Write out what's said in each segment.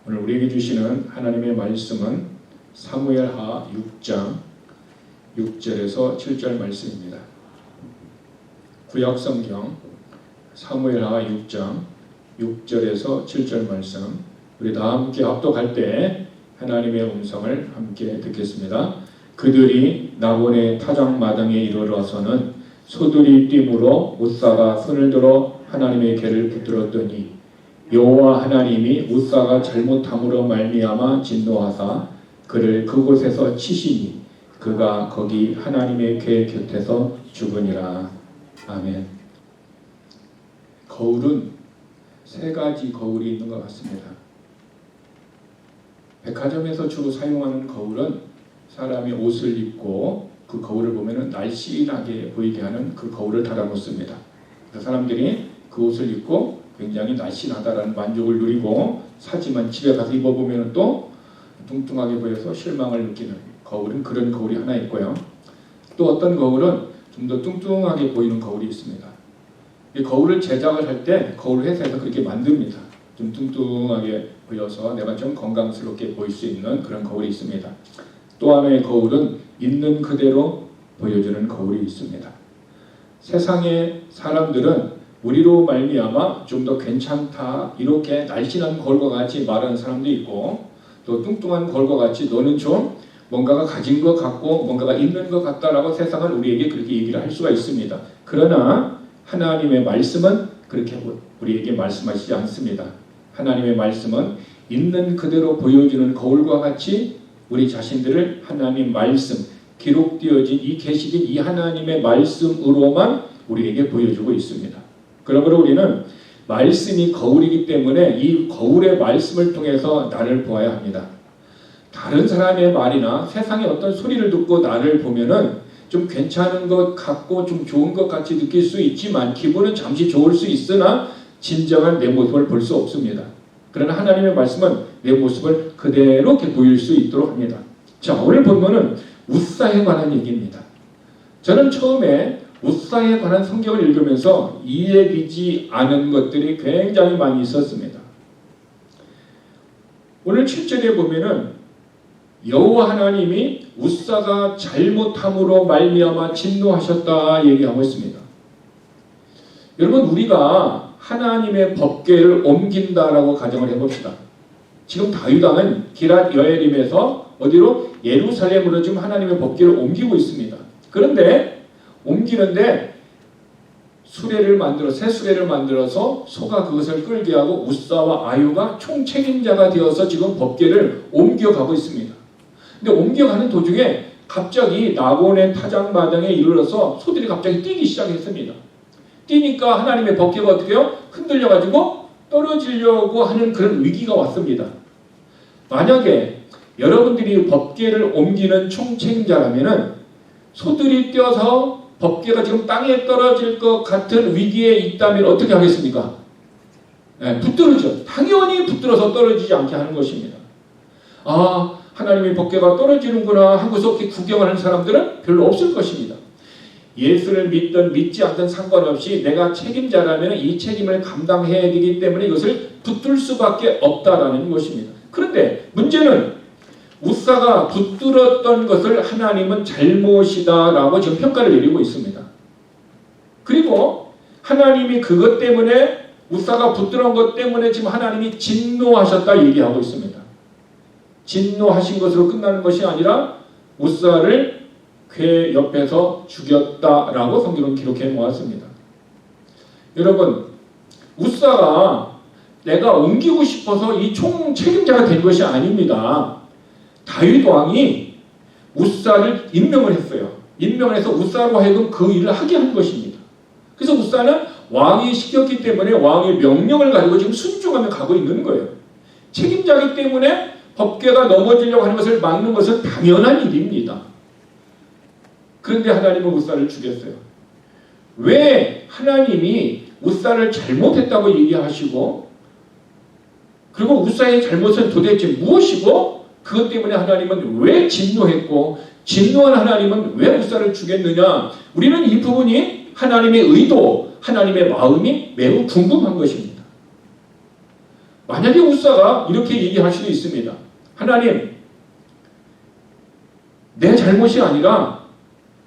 오늘 우리에게 주시는 하나님의 말씀은 사무엘하 6장 6절에서 7절 말씀입니다. 구약성경 사무엘하 6장 6절에서 7절 말씀, 우리 다 함께 합독할 때 하나님의 음성을 함께 듣겠습니다. 그들이 나본의 타작마당에 이르러서는 소들이 띠므로 웃사가 손을 들어 하나님의 궤를 붙들었더니 여호와 하나님이 웃사가 잘못함으로 말미암아 진노하사 그를 그곳에서 치시니 그가 거기 하나님의 궤 곁에서 죽으니라. 아멘. 거울은 세 가지 거울이 있는 것 같습니다. 백화점에서 주로 사용하는 거울은 사람이 옷을 입고 그 거울을 보면 날씬하게 보이게 하는 그 거울을 달아놓습니다. 그래서 사람들이 그 옷을 입고 굉장히 날씬하다라는 만족을 누리고, 사지만 집에 가서 입어보면 또 뚱뚱하게 보여서 실망을 느끼는 거울은 그런 거울이 하나 있고요. 또 어떤 거울은 좀 더 뚱뚱하게 보이는 거울이 있습니다. 이 거울을 제작을 할 때 거울 회사에서 그렇게 만듭니다. 좀 뚱뚱하게 보여서 내가 좀 건강스럽게 보일 수 있는 그런 거울이 있습니다. 또 하나의 거울은 있는 그대로 보여주는 거울이 있습니다. 세상의 사람들은 우리로 말미암아 좀 더 괜찮다 이렇게 날씬한 거울과 같이 말하는 사람도 있고, 또 뚱뚱한 거울과 같이 너는 좀 뭔가가 가진 것 같고 뭔가가 있는 것 같다라고 세상은 우리에게 그렇게 얘기를 할 수가 있습니다. 그러나 하나님의 말씀은 그렇게 우리에게 말씀하시지 않습니다. 하나님의 말씀은 있는 그대로 보여주는 거울과 같이 우리 자신들을 하나님 말씀, 기록되어진 이 계시된 이 하나님의 말씀으로만 우리에게 보여주고 있습니다. 그러므로 우리는 말씀이 거울이기 때문에 이 거울의 말씀을 통해서 나를 보아야 합니다. 다른 사람의 말이나 세상의 어떤 소리를 듣고 나를 보면은 좀 괜찮은 것 같고 좀 좋은 것 같이 느낄 수 있지만 기분은 잠시 좋을 수 있으나 진정한 내 모습을 볼 수 없습니다. 그러나 하나님의 말씀은 내 모습을 그대로 이렇게 보일 수 있도록 합니다. 자, 오늘 본문은 웃사에 관한 얘기입니다. 저는 처음에 웃사에 관한 성경을 읽으면서 이해되지 않은 것들이 굉장히 많이 있었습니다. 오늘 7절에 보면은 여호와 하나님이 웃사가 잘못함으로 말미암아 진노하셨다 얘기하고 있습니다. 여러분, 우리가 하나님의 법궤를 옮긴다라고 가정을 해봅시다. 지금 다윗 왕은 기럇 여에림에서 어디로? 예루살렘으로 지금 하나님의 법궤를 옮기고 있습니다. 그런데 옮기는데 새 수레를 만들어서 소가 그것을 끌게 하고 웃사와 아유가 총책임자가 되어서 지금 법궤를 옮겨가고 있습니다. 근데 옮겨가는 도중에 갑자기 나본의 타작마당에 이르러서 소들이 갑자기 뛰기 시작했습니다. 뛰니까 하나님의 법궤가 어떻게 해요? 흔들려가지고 떨어지려고 하는 그런 위기가 왔습니다. 만약에 여러분들이 법궤를 옮기는 총책임자라면은 소들이 뛰어서 법궤가 지금 땅에 떨어질 것 같은 위기에 있다면 어떻게 하겠습니까? 붙들죠. 당연히 붙들어서 떨어지지 않게 하는 것입니다. 아, 하나님의 법궤가 떨어지는구나 하고서 이렇게 구경을 하는 사람들은 별로 없을 것입니다. 예수를 믿든 믿지 않든 상관없이 내가 책임자라면 이 책임을 감당해야 되기 때문에 이것을 붙들 수밖에 없다라는 것입니다. 그런데 문제는 웃사가 붙들었던 것을 하나님은 잘못이다라고 지금 평가를 내리고 있습니다. 그리고 하나님이 그것 때문에 웃사가 붙들은 것 때문에 지금 하나님이 진노하셨다 얘기하고 있습니다. 진노하신 것으로 끝나는 것이 아니라 웃사를 궤 옆에서 죽였다라고 성경은 기록해 놓았습니다. 여러분, 웃사가 내가 옮기고 싶어서 이 총책임자가 된 것이 아닙니다. 다윗 왕이 웃사를 임명을 했어요. 임명을 해서 웃사로 하여금 그 일을 하게 한 것입니다. 그래서 웃사는 왕이 시켰기 때문에 왕의 명령을 가지고 지금 순종하며 가고 있는 거예요. 책임자이기 때문에 법궤가 넘어지려고 하는 것을 막는 것은 당연한 일입니다. 그런데 하나님은 웃사를 죽였어요. 왜 하나님이 웃사를 잘못했다고 얘기하시고, 그리고 웃사의 잘못은 도대체 무엇이고, 그것 때문에 하나님은 왜 진노했고, 진노한 하나님은 왜 웃사를 죽였느냐? 우리는 이 부분이 하나님의 의도, 하나님의 마음이 매우 궁금한 것입니다. 만약에 우사가 이렇게 얘기할 수도 있습니다. 하나님, 내 잘못이 아니라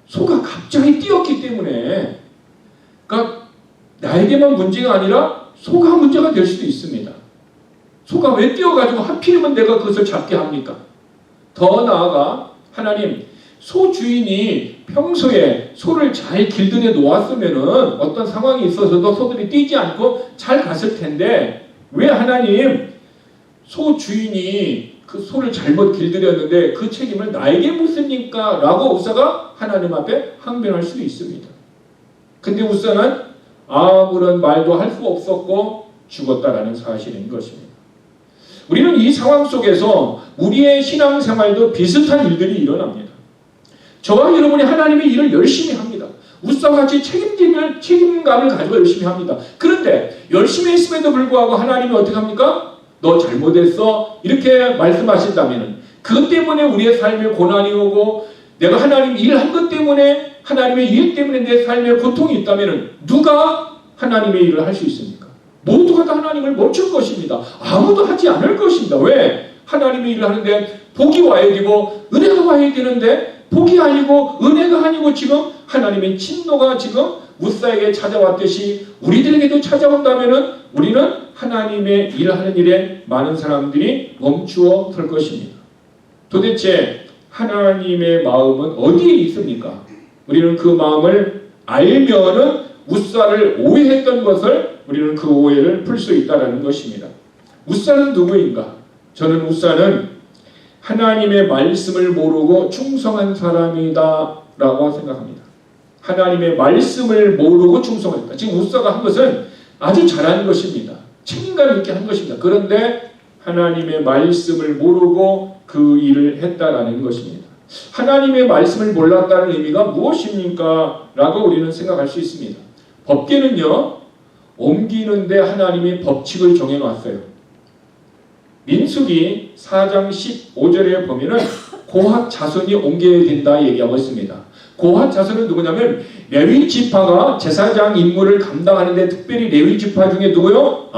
소가 갑자기 뛰었기 때문에, 그러니까 나에게만 문제가 아니라 소가 문제가 될 수도 있습니다. 소가 왜 뛰어가지고 하필이면 내가 그것을 잡게 합니까? 더 나아가 하나님, 소 주인이 평소에 소를 잘 길들여 놓았으면은 어떤 상황이 있어서도 소들이 뛰지 않고 잘 갔을 텐데, 왜 하나님 소 주인이 그 소를 잘못 길들였는데 그 책임을 나에게 묻습니까? 라고 우사가 하나님 앞에 항변할 수도 있습니다. 근데 우사는 아무런 말도 할 수 없었고 죽었다라는 사실인 것입니다. 우리는 이 상황 속에서 우리의 신앙생활도 비슷한 일들이 일어납니다. 저와 여러분이 하나님의 일을 열심히 합니다. 우사와 같이 책임감을 가지고 열심히 합니다. 그런데 열심히 했음에도 불구하고 하나님이 어떻게 합니까? 너 잘못했어. 이렇게 말씀하신다면 그것 때문에 우리의 삶에 고난이 오고 내가 하나님 일을 한 것 때문에 하나님의 일 때문에 내 삶에 고통이 있다면 누가 하나님의 일을 할 수 있습니까? 모두가 다 하나님을 멈출 것입니다. 아무도 하지 않을 것입니다. 왜? 하나님의 일을 하는데 복이 와야 되고 은혜가 와야 되는데 복이 아니고 은혜가 아니고 지금 하나님의 진노가 지금 우사에게 찾아왔듯이 우리들에게도 찾아온다면 우리는 하나님의 일을 하는 일에 많은 사람들이 멈추어 설 것입니다. 도대체 하나님의 마음은 어디에 있습니까? 우리는 그 마음을 알면은 우사를 오해했던 것을 우리는 그 오해를 풀 수 있다는 것입니다. 우사는 누구인가? 저는 우사는 하나님의 말씀을 모르고 충성한 사람이다 라고 생각합니다. 하나님의 말씀을 모르고 충성했다. 지금 우사가 한 것은 아주 잘한 것입니다. 책임감 있게 한 것입니다. 그런데 하나님의 말씀을 모르고 그 일을 했다라는 것입니다. 하나님의 말씀을 몰랐다는 의미가 무엇입니까? 라고 우리는 생각할 수 있습니다. 법궤는요, 옮기는데 하나님이 법칙을 정해놨어요. 민수기 4장 15절에 보면은 고핫 자손이 옮겨야 된다 얘기하고 있습니다. 고핫 자손은 누구냐면 레위 지파가 제사장 임무를 감당하는데 특별히 레위 지파 중에 누구요?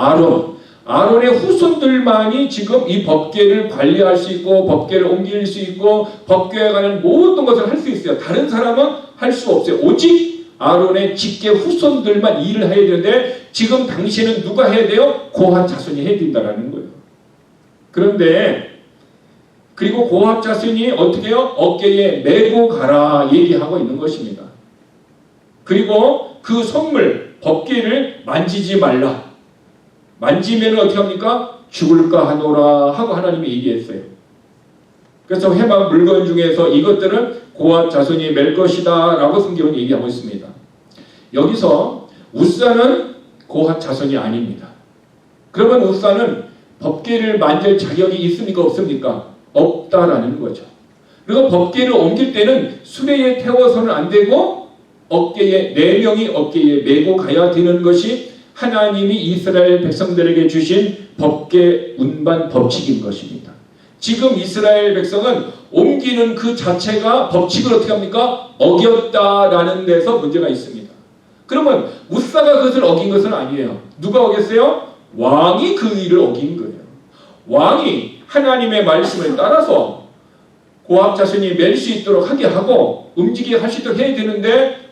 아론의 후손들만이 지금 이 법궤를 관리할 수 있고 법궤를 옮길 수 있고 법궤에 관한 모든 것을 할 수 있어요. 다른 사람은 할 수 없어요. 오직 아론의 직계 후손들만 일을 해야 되는데 지금 당시에는 누가 해야 돼요? 고핫 자손이 해야 된다는 거예요. 그런데 그리고 고핫 자손이 어떻게 해요? 어깨에 메고 가라 얘기하고 있는 것입니다. 그리고 그 성물 법궤를 만지지 말라. 만지면 어떻게 합니까? 죽을까 하노라 하고 하나님이 얘기했어요. 그래서 해방 물건 중에서 이것들은 고핫 자손이 맬 것이다 라고 성경은 얘기하고 있습니다. 여기서 우사는 고핫 자손이 아닙니다. 그러면 우사는 법궤를 만질 자격이 있습니까? 없습니까? 없다라는 거죠. 그리고 법궤를 옮길 때는 수레에 태워서는 안 되고 어깨에 4명이 어깨에 메고 가야 되는 것이 하나님이 이스라엘 백성들에게 주신 법궤 운반 법칙인 것입니다. 지금 이스라엘 백성은 옮기는 그 자체가 법칙을 어떻게 합니까? 어겼다라는 데서 문제가 있습니다. 그러면 우사가 그것을 어긴 것은 아니에요. 누가 어겼어요? 왕이 그 일을 어긴 거예요. 왕이 하나님의 말씀을 따라서 고압 자손이 맬 수 있도록 하게 하고 움직이게 할 수 있도록 해야 되는데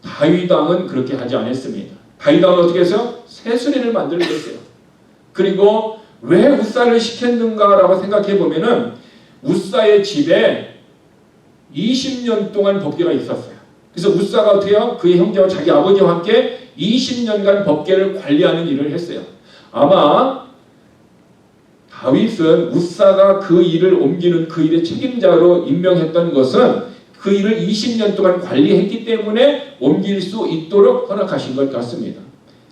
다윗 왕은 그렇게 하지 않았습니다. 다윗 왕은 어떻게 했어요? 새수레를 만들었어요. 그리고 왜 우사를 시켰는가라고 생각해 보면은 우사의 집에 20년 동안 법궤가 있었어요. 그래서 우사가 어떻게 해요? 그의 형제와 자기 아버지와 함께 20년간 법궤를 관리하는 일을 했어요. 아마 다윗은 우사가 그 일을 옮기는 그 일의 책임자로 임명했던 것은 그 일을 20년 동안 관리했기 때문에 옮길 수 있도록 허락하신 것 같습니다.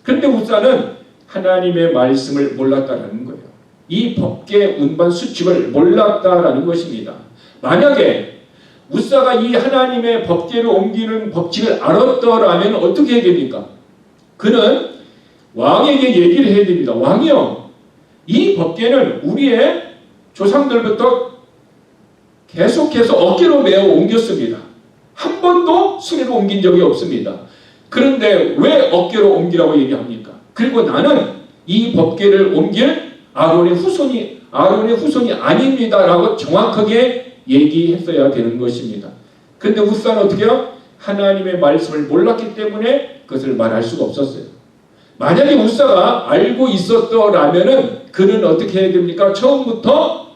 그런데 우사는 하나님의 말씀을 몰랐다라는 거예요. 이 법궤 운반 수칙을 몰랐다라는 것입니다. 만약에 우사가 이 하나님의 법궤를 옮기는 법칙을 알았더라면 어떻게 해야 됩니까? 그는 왕에게 얘기를 해야 됩니다. 왕이요, 이 법궤는 우리의 조상들부터 계속해서 어깨로 메어 옮겼습니다. 한 번도 수레로 옮긴 적이 없습니다. 그런데 왜 어깨로 옮기라고 얘기합니까? 그리고 나는 이 법궤를 옮길 아론의 후손이 아닙니다라고 정확하게 얘기했어야 되는 것입니다. 근데 우사는 어떻게 해요? 하나님의 말씀을 몰랐기 때문에 그것을 말할 수가 없었어요. 만약에 우사가 알고 있었더라면은 그는 어떻게 해야 됩니까? 처음부터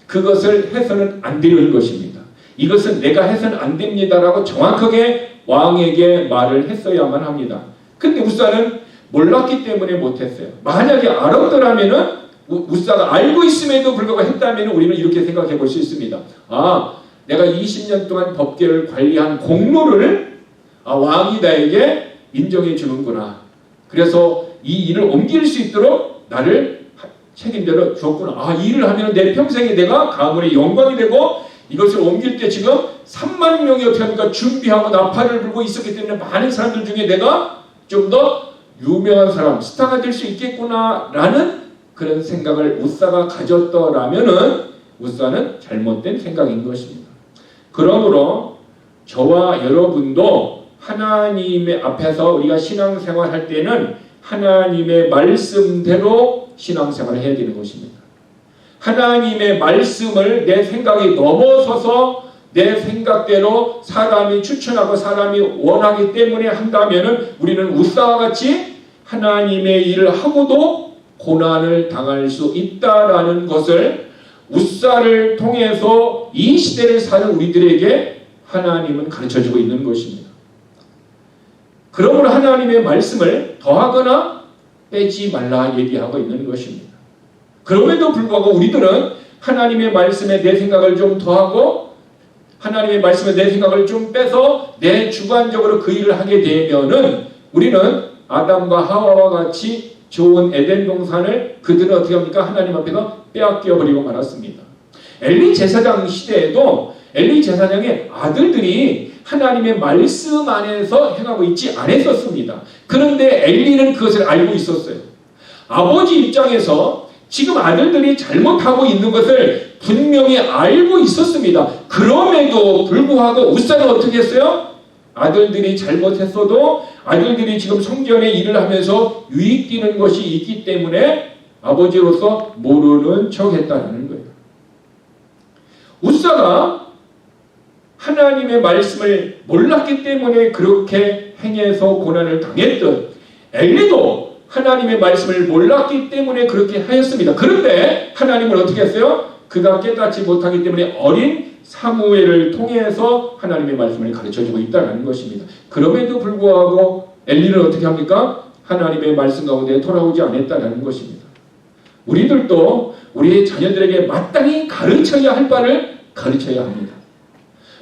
그것을 해서는 안 되는 것입니다. 이것은 내가 해서는 안 됩니다라고 정확하게 왕에게 말을 했어야만 합니다. 근데 우사는 몰랐기 때문에 못했어요. 만약에 알았더라면은 우사가 알고 있음에도 불구하고 했다면 우리는 이렇게 생각해 볼 수 있습니다. 아, 내가 20년 동안 법궤를 관리한 공로를 왕이 나에게 인정해 주는구나. 그래서 이 일을 옮길 수 있도록 나를 책임져 주었구나. 이 일을 하면 내 평생에 내가 가문의 영광이 되고 이것을 옮길 때 지금 3만 명이 어떻게 합니까? 준비하고 나팔을 불고 있었기 때문에 많은 사람들 중에 내가 좀 더 유명한 사람, 스타가 될 수 있겠구나라는 그런 생각을 우사가 가졌더라면은 우사는 잘못된 생각인 것입니다. 그러므로 저와 여러분도 하나님의 앞에서 우리가 신앙생활 할 때는 하나님의 말씀대로 신앙생활을 해야 되는 것입니다. 하나님의 말씀을 내 생각이 넘어서서 내 생각대로 사람이 추천하고 사람이 원하기 때문에 한다면은 우리는 우사와 같이 하나님의 일을 하고도 고난을 당할 수 있다라는 것을 우사를 통해서 이 시대를 사는 우리들에게 하나님은 가르쳐주고 있는 것입니다. 그러므로 하나님의 말씀을 더하거나 빼지 말라 얘기하고 있는 것입니다. 그럼에도 불구하고 우리들은 하나님의 말씀에 내 생각을 좀 더하고 하나님의 말씀에 내 생각을 좀 빼서 내 주관적으로 그 일을 하게 되면은 우리는 아담과 하와와 같이 좋은 에덴 동산을 그들은 어떻게 합니까? 하나님 앞에서 빼앗겨 버리고 말았습니다. 엘리 제사장 시대에도 엘리 제사장의 아들들이 하나님의 말씀 안에서 행하고 있지 않았었습니다. 그런데 엘리는 그것을 알고 있었어요. 아버지 입장에서 지금 아들들이 잘못하고 있는 것을 분명히 알고 있었습니다. 그럼에도 불구하고 우사는 어떻게 했어요? 아들들이 잘못했어도 아들들이 지금 성전의 일을 하면서 유익 뛰는 것이 있기 때문에 아버지로서 모르는 척 했다는 거예요. 우사가 하나님의 말씀을 몰랐기 때문에 그렇게 행해서 고난을 당했던 엘리도 하나님의 말씀을 몰랐기 때문에 그렇게 하였습니다. 그런데 하나님은 어떻게 했어요? 그가 깨닫지 못하기 때문에 어린 사무엘을 통해서 하나님의 말씀을 가르쳐주고 있다는 것입니다. 그럼에도 불구하고 엘리는 어떻게 합니까? 하나님의 말씀 가운데 돌아오지 않았다는 것입니다. 우리들도 우리의 자녀들에게 마땅히 가르쳐야 할 바를 가르쳐야 합니다.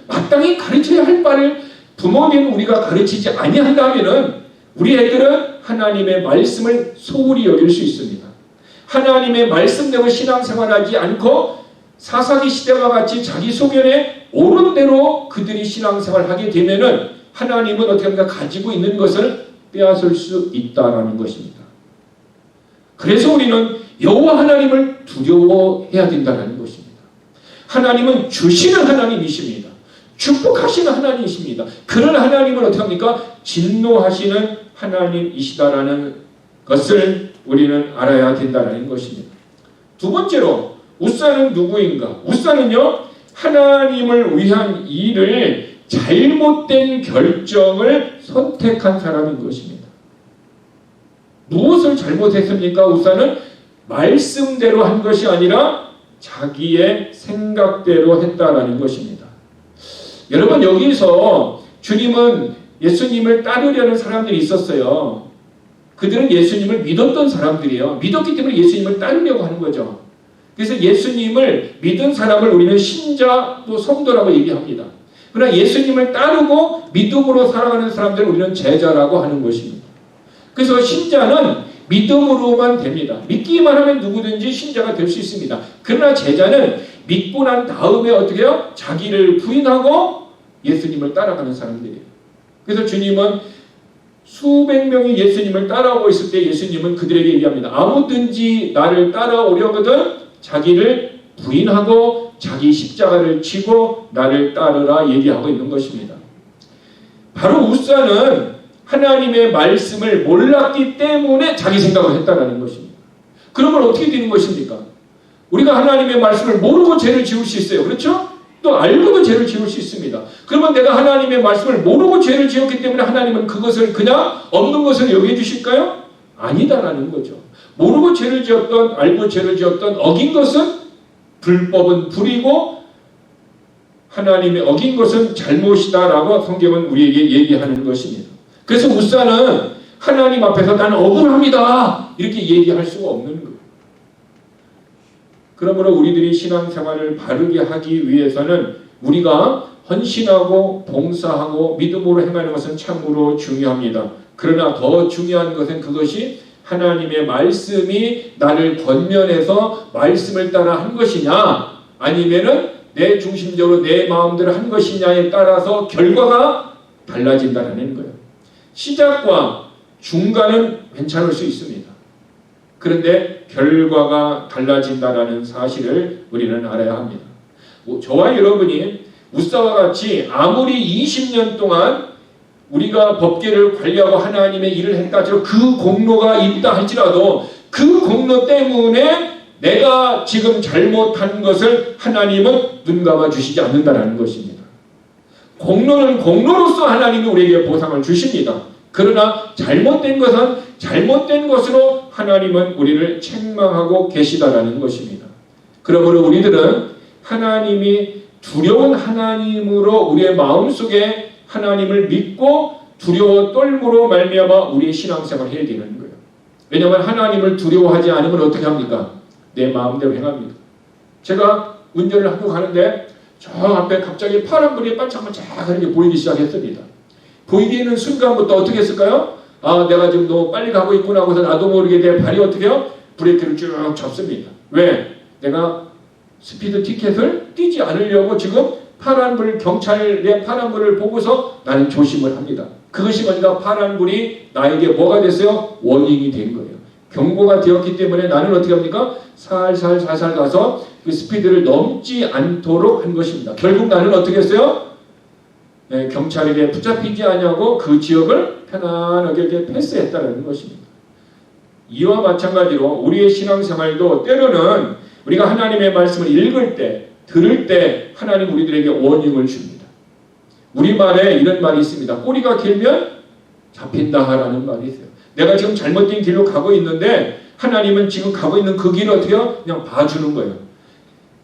마땅히 가르쳐야 할 바를 부모님 우리가 가르치지 아니한다면은 우리 애들은 하나님의 말씀을 소홀히 여길 수 있습니다. 하나님의 말씀대로 신앙생활하지 않고 사사기 시대와 같이 자기 소견에 옳은 대로 그들이 신앙생활하게 되면은 하나님은 어떻게 합니까? 가지고 있는 것을 빼앗을 수 있다라는 것입니다. 그래서 우리는 여호와 하나님을 두려워해야 된다는 것입니다. 하나님은 주시는 하나님이십니다. 축복하시는 하나님이십니다. 그런 하나님을 어떻게 합니까? 진노하시는 하나님이시다라는 것을 우리는 알아야 된다는 것입니다. 두 번째로 우사는 누구인가? 우사는요, 하나님을 위한 일을 잘못된 결정을 선택한 사람인 것입니다. 무엇을 잘못했습니까? 우사는 말씀대로 한 것이 아니라 자기의 생각대로 했다라는 것입니다. 여러분, 여기서 주님은 예수님을 따르려는 사람들이 있었어요. 그들은 예수님을 믿었던 사람들이에요. 믿었기 때문에 예수님을 따르려고 하는 거죠. 그래서 예수님을 믿은 사람을 우리는 신자 또 성도라고 얘기합니다. 그러나 예수님을 따르고 믿음으로 살아가는 사람들을 우리는 제자라고 하는 것입니다. 그래서 신자는 믿음으로만 됩니다. 믿기만 하면 누구든지 신자가 될 수 있습니다. 그러나 제자는 믿고 난 다음에 어떻게 해요? 자기를 부인하고 예수님을 따라가는 사람들이에요. 그래서 주님은 수백 명이 예수님을 따라오고 있을 때 예수님은 그들에게 얘기합니다. 아무든지 나를 따라오려거든 자기를 부인하고 자기 십자가를 지고 나를 따르라 얘기하고 있는 것입니다. 바로 우사는 하나님의 말씀을 몰랐기 때문에 자기 생각을 했다는 것입니다. 그러면 어떻게 되는 것입니까? 우리가 하나님의 말씀을 모르고 죄를 지을 수 있어요. 그렇죠? 또 알고도 죄를 지을 수 있습니다. 그러면 내가 하나님의 말씀을 모르고 죄를 지었기 때문에 하나님은 그것을 그냥 없는 것을 여기해 주실까요? 아니다라는 거죠. 모르고 죄를 지었던, 알고 죄를 지었던, 어긴 것은 불법은 불이고 하나님이 어긴 것은 잘못이다라고 성경은 우리에게 얘기하는 것입니다. 그래서 우사는 하나님 앞에서 나는 억울합니다 이렇게 얘기할 수가 없는 거예요. 그러므로 우리들이 신앙생활을 바르게 하기 위해서는 우리가 헌신하고 봉사하고 믿음으로 행하는 것은 참으로 중요합니다. 그러나 더 중요한 것은 그것이 하나님의 말씀이 나를 권면해서 말씀을 따라 한 것이냐 아니면은 내 중심적으로 내 마음대로 한 것이냐에 따라서 결과가 달라진다는 거예요. 시작과 중간은 괜찮을 수 있습니다. 그런데 결과가 달라진다는 사실을 우리는 알아야 합니다. 저와 여러분이 우사와 같이 아무리 20년 동안 우리가 법궤를 관리하고 하나님의 일을 했다 할지라도 그 공로가 있다 할지라도 그 공로 때문에 내가 지금 잘못한 것을 하나님은 눈 감아 주시지 않는다는 것입니다. 공로는 공로로서 하나님이 우리에게 보상을 주십니다. 그러나 잘못된 것은 잘못된 것으로 하나님은 우리를 책망하고 계시다라는 것입니다. 그러므로 우리들은 하나님이 두려운 하나님으로 우리의 마음속에 하나님을 믿고 두려워 떨므로 말미암아 우리의 신앙생활을 해야 되는 거예요. 왜냐하면 하나님을 두려워하지 않으면 어떻게 합니까? 내 마음대로 행합니다. 제가 운전을 하고 가는데 저 앞에 갑자기 파란불이 반짝반짝하게 보이기 시작했습니다. 보이기는 순간부터 어떻게 했을까요? 아, 내가 지금 너무 빨리 가고 있구나 하고서 나도 모르게 내 발이 어떻게 해요? 브레이크를 쭉 잡습니다. 왜? 내가 스피드 티켓을 띄지 않으려고 지금 파란불, 경찰의 파란불을 보고서 나는 조심을 합니다. 그것이 뭐니까 파란불이 나에게 뭐가 됐어요? 워닝이 된 거예요. 경고가 되었기 때문에 나는 어떻게 합니까? 살살 가서 그 스피드를 넘지 않도록 한 것입니다. 결국 나는 어떻게 했어요? 네, 경찰에게 붙잡히지 않냐고 그 지역을 편안하게 이렇게 패스했다는 것입니다. 이와 마찬가지로 우리의 신앙생활도 때로는 우리가 하나님의 말씀을 읽을 때, 들을 때 하나님 우리들에게 워닝을 줍니다. 우리말에 이런 말이 있습니다. 꼬리가 길면 잡힌다라는 말이 있어요. 내가 지금 잘못된 길로 가고 있는데 하나님은 지금 가고 있는 그 길을 어떻게 해요? 그냥 봐주는 거예요.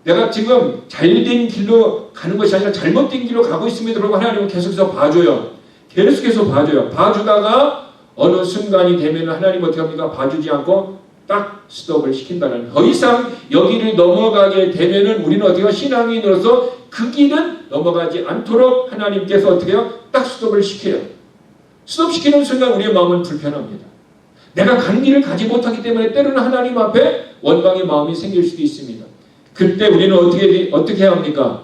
내가 지금 잘된 길로 가는 것이 아니라 잘못된 길로 가고 있음에도 불구하고 하나님은 계속해서 봐줘요. 계속해서 봐줘요. 봐주다가 어느 순간이 되면 하나님 어떻게 합니까? 봐주지 않고 딱 스톱을 시킨다는, 더 이상 여기를 넘어가게 되면은 우리는 어떻게 해요? 신앙인으로서 그 길은 넘어가지 않도록 하나님께서 어떻게 해요? 딱 스톱을 시켜요. 스톱시키는 순간 우리의 마음은 불편합니다. 내가 간 길을 가지 못하기 때문에 때로는 하나님 앞에 원망의 마음이 생길 수도 있습니다. 그때 우리는 어떻게 해야 합니까?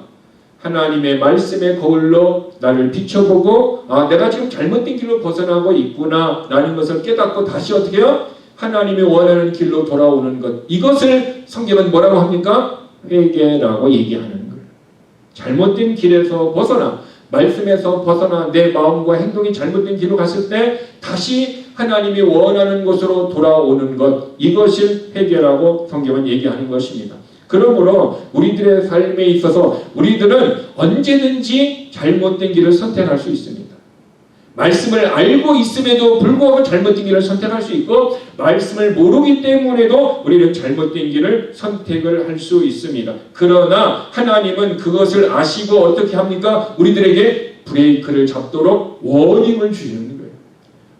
하나님의 말씀의 거울로 나를 비춰보고 아, 내가 지금 잘못된 길로 벗어나고 있구나 라는 것을 깨닫고 다시 어떻게 해요? 하나님이 원하는 길로 돌아오는 것. 이것을 성경은 뭐라고 합니까? 회개라고 얘기하는 거예요. 잘못된 길에서 벗어나, 말씀에서 벗어나 내 마음과 행동이 잘못된 길로 갔을 때 다시 하나님이 원하는 곳으로 돌아오는 것. 이것을 회개라고 성경은 얘기하는 것입니다. 그러므로 우리들의 삶에 있어서 우리들은 언제든지 잘못된 길을 선택할 수 있습니다. 말씀을 알고 있음에도 불구하고 잘못된 길을 선택할 수 있고 말씀을 모르기 때문에도 우리는 잘못된 길을 선택을 할 수 있습니다. 그러나 하나님은 그것을 아시고 어떻게 합니까? 우리들에게 브레이크를 잡도록 워닝을 주시는 거예요.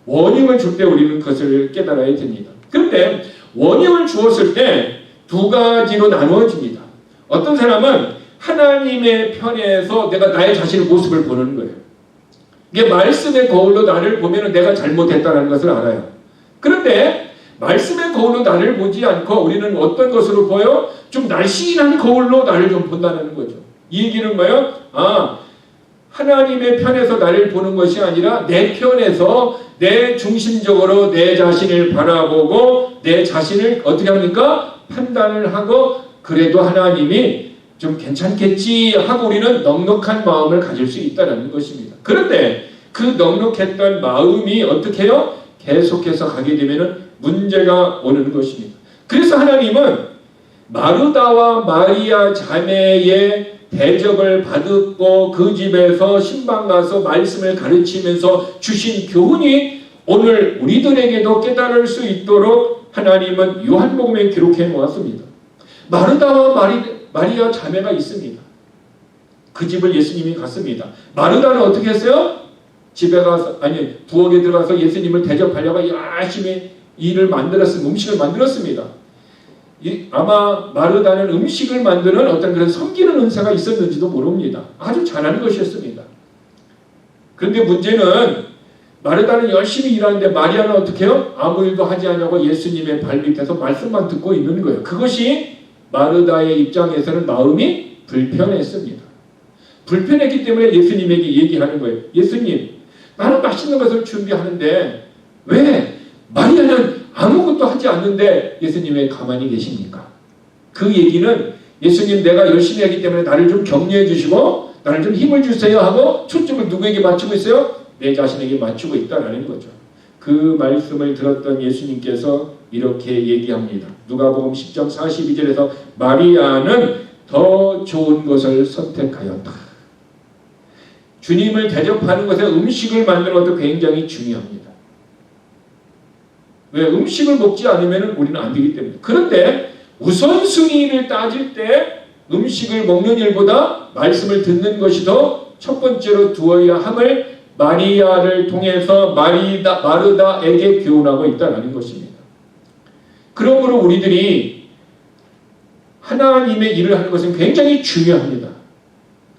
워닝을 줄 때 우리는 그것을 깨달아야 됩니다. 그런데 워닝을 주었을 때 두 가지로 나누어집니다. 어떤 사람은 하나님의 편에서 내가 나의 자신의 모습을 보는 거예요. 이게 말씀의 거울로 나를 보면 내가 잘못했다는 것을 알아요. 그런데 말씀의 거울로 나를 보지 않고 우리는 어떤 것으로 보여? 좀 날씬한 거울로 나를 좀 본다는 거죠. 이 얘기는 뭐예요? 아, 하나님의 편에서 나를 보는 것이 아니라 내 편에서 내 중심적으로 내 자신을 바라보고 내 자신을 어떻게 합니까? 판단을 하고 그래도 하나님이 좀 괜찮겠지 하고 우리는 넉넉한 마음을 가질 수 있다는 것입니다. 그런데 그 넉넉했던 마음이 어떻게 해요? 계속해서 가게 되면 문제가 오는 것입니다. 그래서 하나님은 마르다와 마리아 자매의 대접을 받고 그 집에서 신방 가서 말씀을 가르치면서 주신 교훈이 오늘 우리들에게도 깨달을 수 있도록 하나님은 요한복음에 기록해 놓았습니다. 마르다와 마리아 자매가 있습니다. 그 집을 예수님이 갔습니다. 마르다는 어떻게 했어요? 집에 가서 부엌에 들어가서 예수님을 대접하려고 열심히 일을 만들었습니다. 음식을 만들었습니다. 아마 마르다는 음식을 만드는 어떤 그런 섬기는 은사가 있었는지도 모릅니다. 아주 잘하는 것이었습니다. 그런데 문제는 마르다는 열심히 일하는데 마리아는 어떻게 해요? 아무 일도 하지 않냐고 예수님의 발 밑에서 말씀만 듣고 있는 거예요. 그것이 마르다의 입장에서는 마음이 불편했습니다. 불편했기 때문에 예수님에게 얘기하는 거예요. 예수님, 나는 맛있는 것을 준비하는데 왜 마리아는 아무것도 하지 않는데 예수님 왜 가만히 계십니까? 그 얘기는 예수님 내가 열심히 하기 때문에 나를 좀 격려해 주시고 나를 좀 힘을 주세요 하고 초점을 누구에게 맞추고 있어요? 내 자신에게 맞추고 있다라는 거죠. 그 말씀을 들었던 예수님께서 이렇게 얘기합니다. 누가복음 10장 42절에서 마리아는 더 좋은 것을 선택하였다. 주님을 대접하는 것에 음식을 만드는 것도 굉장히 중요합니다. 왜? 음식을 먹지 않으면 우리는 안 되기 때문에. 그런데 우선순위를 따질 때 음식을 먹는 일보다 말씀을 듣는 것이 더 첫 번째로 두어야 함을 마리아를 통해서 마르다에게 교훈하고 있다는 것입니다. 그러므로 우리들이 하나님의 일을 하는 것은 굉장히 중요합니다.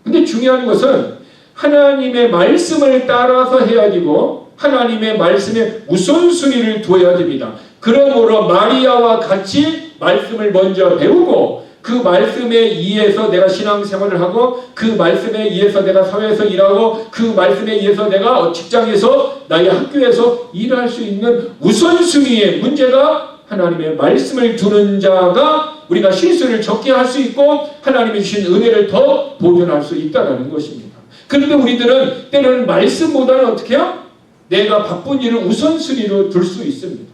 근데 중요한 것은 하나님의 말씀을 따라서 해야 되고 하나님의 말씀에 우선순위를 두어야 됩니다. 그러므로 마리아와 같이 말씀을 먼저 배우고 그 말씀에 의해서 내가 신앙생활을 하고 그 말씀에 의해서 내가 사회에서 일하고 그 말씀에 의해서 내가 직장에서 나의 학교에서 일할 수 있는 우선순위의 문제가 하나님의 말씀을 두는 자가 우리가 실수를 적게 할 수 있고 하나님이 주신 은혜를 더 보존할 수 있다는 것입니다. 그런데 우리들은 때로는 말씀보다는 어떻게 해요? 내가 바쁜 일을 우선순위로 둘 수 있습니다.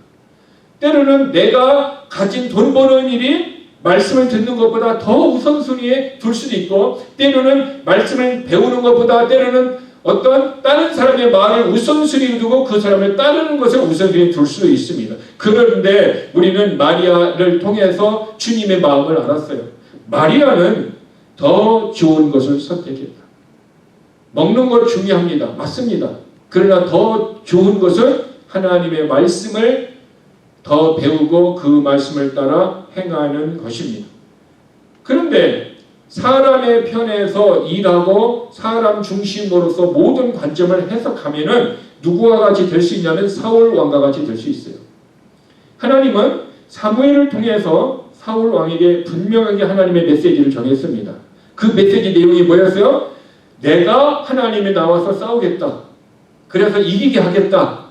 때로는 내가 가진 돈 버는 일이 말씀을 듣는 것보다 더 우선순위에 둘 수도 있고 때로는 말씀을 배우는 것보다 때로는 어떤 다른 사람의 말을 우선순위에 두고 그 사람을 따르는 것을 우선순위에 둘 수 있습니다. 그런데 우리는 마리아를 통해서 주님의 마음을 알았어요. 마리아는 더 좋은 것을 선택했다. 먹는 것 중요합니다. 맞습니다. 그러나 더 좋은 것은 하나님의 말씀을 더 배우고 그 말씀을 따라 행하는 것입니다. 그런데 사람의 편에서 일하고 사람 중심으로서 모든 관점을 해석하면은 누구와 같이 될 수 있냐면 사울 왕과 같이 될 수 있어요. 하나님은 사무엘을 통해서 사울 왕에게 분명하게 하나님의 메시지를 정했습니다. 그 메시지 내용이 뭐였어요? 내가 하나님이 나와서 싸우겠다. 그래서 이기게 하겠다.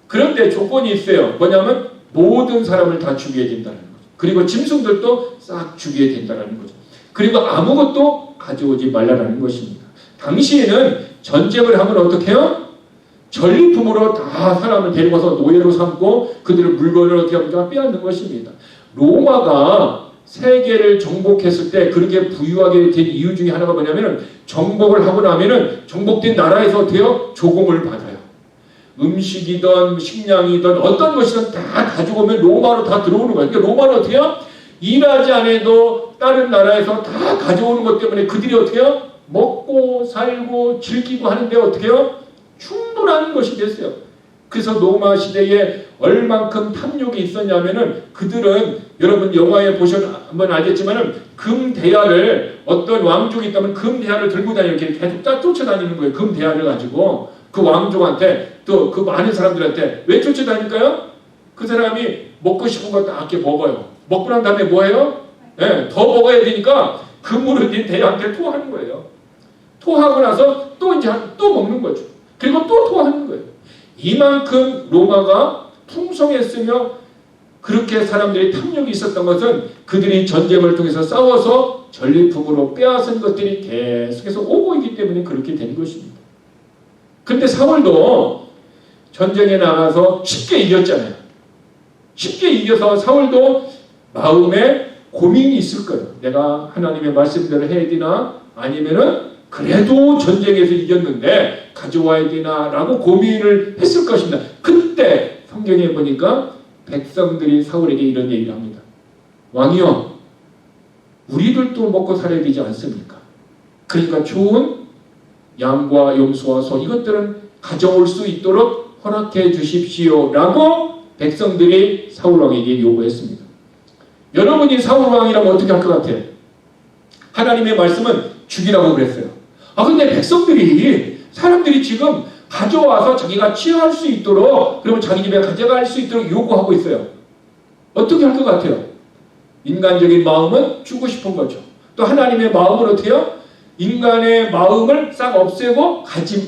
그런데 조건이 있어요. 뭐냐면 모든 사람을 다 죽여야 된다는 거죠. 그리고 짐승들도 싹 죽여야 된다는 거죠. 그리고 아무것도 가져오지 말라는 것입니다. 당시에는 전쟁을 하면 어떻게 해요? 전리품으로 다 사람을 데리고 와서 노예로 삼고 그들의 물건을 어떻게 합니까? 빼앗는 것입니다. 로마가 세계를 정복했을 때 그렇게 부유하게 된 이유 중에 하나가 뭐냐면 정복을 하고 나면은 정복된 나라에서 어떻게 해요? 조공을 받아요. 음식이든 식량이든 어떤 것이든 다 가지고 오면 로마로 다 들어오는 거예요. 그러니까 로마는 어떻게 해요? 일하지 않아도 다른 나라에서 다 가져오는 것 때문에 그들이 어떻게 해요? 먹고 살고 즐기고 하는데 어떻게 해요? 충분한 것이 됐어요. 그래서 로마 시대에 얼만큼 탐욕이 있었냐면은 그들은 여러분 영화에 보시면 알겠지만은 금 대야를 어떤 왕족이 있다면 금 대야를 들고 다니는 이렇게 계속 쫓아다니는 거예요. 금 대야를 가지고 그 왕족한테 또 그 많은 사람들한테 왜 쫓아다닐까요? 그 사람이 먹고 싶은 거 다 이렇게 먹어요. 먹고 난 다음에 뭐해요? 네, 더 먹어야 되니까 금으로 된 대야한테 토하는 거예요. 토하고 나서 또 이제 또 먹는 거죠. 그리고 또 토하는 거예요. 이만큼 로마가 풍성했으며 그렇게 사람들이 탐욕이 있었던 것은 그들이 전쟁을 통해서 싸워서 전리품으로 빼앗은 것들이 계속해서 오고 있기 때문에 그렇게 된 것입니다. 근데 사울도 전쟁에 나가서 쉽게 이겼잖아요. 쉽게 이겨서 사울도 마음에 고민이 있을 거예요. 내가 하나님의 말씀대로 해야 되나 아니면은 그래도 전쟁에서 이겼는데 가져와야 되나 라고 고민을 했을 것입니다. 그때 성경에 보니까 백성들이 사울에게 이런 얘기를 합니다. 왕이여, 우리들도 먹고 살아야 되지 않습니까? 그러니까 좋은 양과 염소와 소 이것들은 가져올 수 있도록 허락해 주십시오 라고 백성들이 사울왕에게 요구했습니다. 여러분이 사울왕이라면 어떻게 할 것 같아요? 하나님의 말씀은 죽이라고 그랬어요. 근데 백성들이 사람들이 지금 가져와서 자기가 취할 수 있도록 그리고 자기 집에 가져갈 수 있도록 요구하고 있어요. 어떻게 할 것 같아요? 인간적인 마음은 주고 싶은 거죠. 또 하나님의 마음은 어떻게 해요? 인간의 마음을 싹 없애고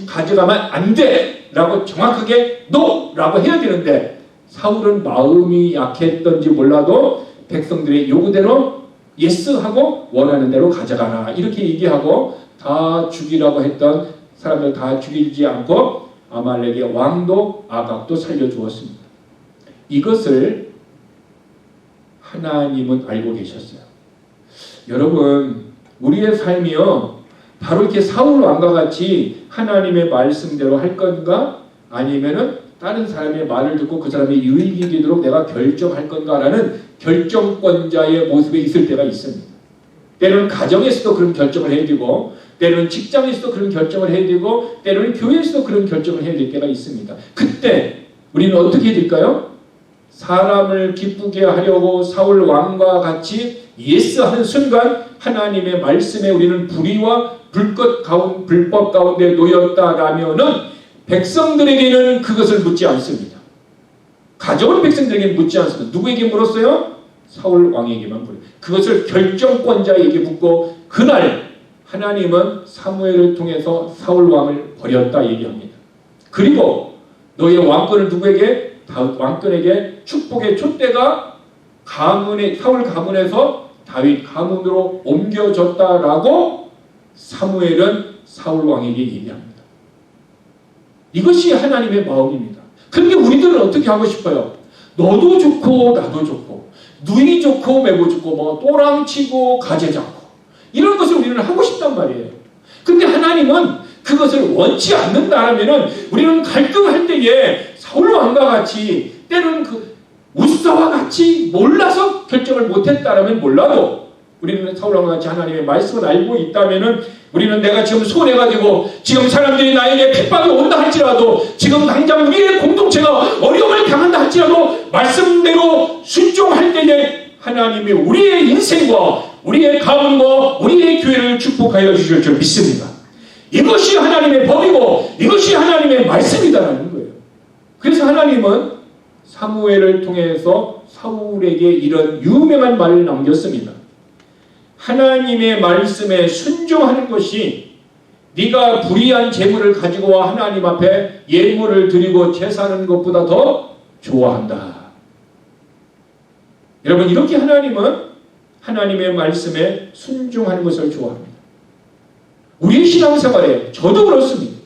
가져가면 안 돼! 라고 정확하게 NO! 라고 해야 되는데 사울은 마음이 약했던지 몰라도 백성들의 요구대로 예스 하고 원하는 대로 가져가라 이렇게 얘기하고 다 죽이라고 했던 사람들 다 죽이지 않고 아말렉의 왕도 아각도 살려주었습니다. 이것을 하나님은 알고 계셨어요. 여러분, 우리의 삶이요 바로 이렇게 사울 왕과 같이 하나님의 말씀대로 할 건가 아니면은 다른 사람의 말을 듣고 그 사람의 유익이 되도록 내가 결정할 건가라는 결정권자의 모습에 있을 때가 있습니다. 때로는 가정에서도 그런 결정을 해야 되고 때로는 직장에서도 그런 결정을 해야 되고 때로는 교회에서도 그런 결정을 해야 될 때가 있습니다. 그때 우리는 어떻게 해야 될까요? 사람을 기쁘게 하려고 사울 왕과 같이 예스하는 순간 하나님의 말씀에 우리는 불의와 불법 가운데 놓였다라면은 백성들에게는 그것을 묻지 않습니다. 가져온 백성들에게는 묻지 않습니다. 누구에게 물었어요? 사울 왕에게만 물어요. 그것을 결정권자에게 묻고 그날 하나님은 사무엘을 통해서 사울 왕을 버렸다 얘기합니다. 그리고 너의 왕권을 누구에게? 다윗 왕권에게 축복의 촛대가 사울 가문에서 다윗 가문으로 옮겨졌다라고 사무엘은 사울 왕에게 얘기합니다. 이것이 하나님의 마음입니다. 그런데 우리들은 어떻게 하고 싶어요? 너도 좋고 나도 좋고 누이 좋고 매부 좋고 뭐 또랑치고 가재 잡고 이런 것을 우리는 하고 싶단 말이에요. 근데 하나님은 그것을 원치 않는다라면은 우리는 갈등할 때에 사울 왕과 같이 때로는 그 우사와 같이 몰라서 결정을 못했다라면 몰라도 우리는 사울 왕과 같이 하나님의 말씀을 알고 있다면은 우리는 내가 지금 손해가지고 지금 사람들이 나에게 핍박이 온다 할지라도 지금 당장 우리의 공동체가 어려움을 당한다 할지라도 말씀대로 순종할 때에 하나님이 우리의 인생과 우리의 가문과 우리의 교회를 축복하여 주실 줄 믿습니다. 이것이 하나님의 법이고 이것이 하나님의 말씀이다라는 거예요. 그래서 하나님은 사무엘을 통해서 사울에게 이런 유명한 말을 남겼습니다. 하나님의 말씀에 순종하는 것이 네가 불의한 재물을 가지고 와 하나님 앞에 예물을 드리고 제사하는 것보다 더 좋아한다. 여러분, 이렇게 하나님은 하나님의 말씀에 순종하는 것을 좋아합니다. 우리의 신앙생활에 저도 그렇습니다.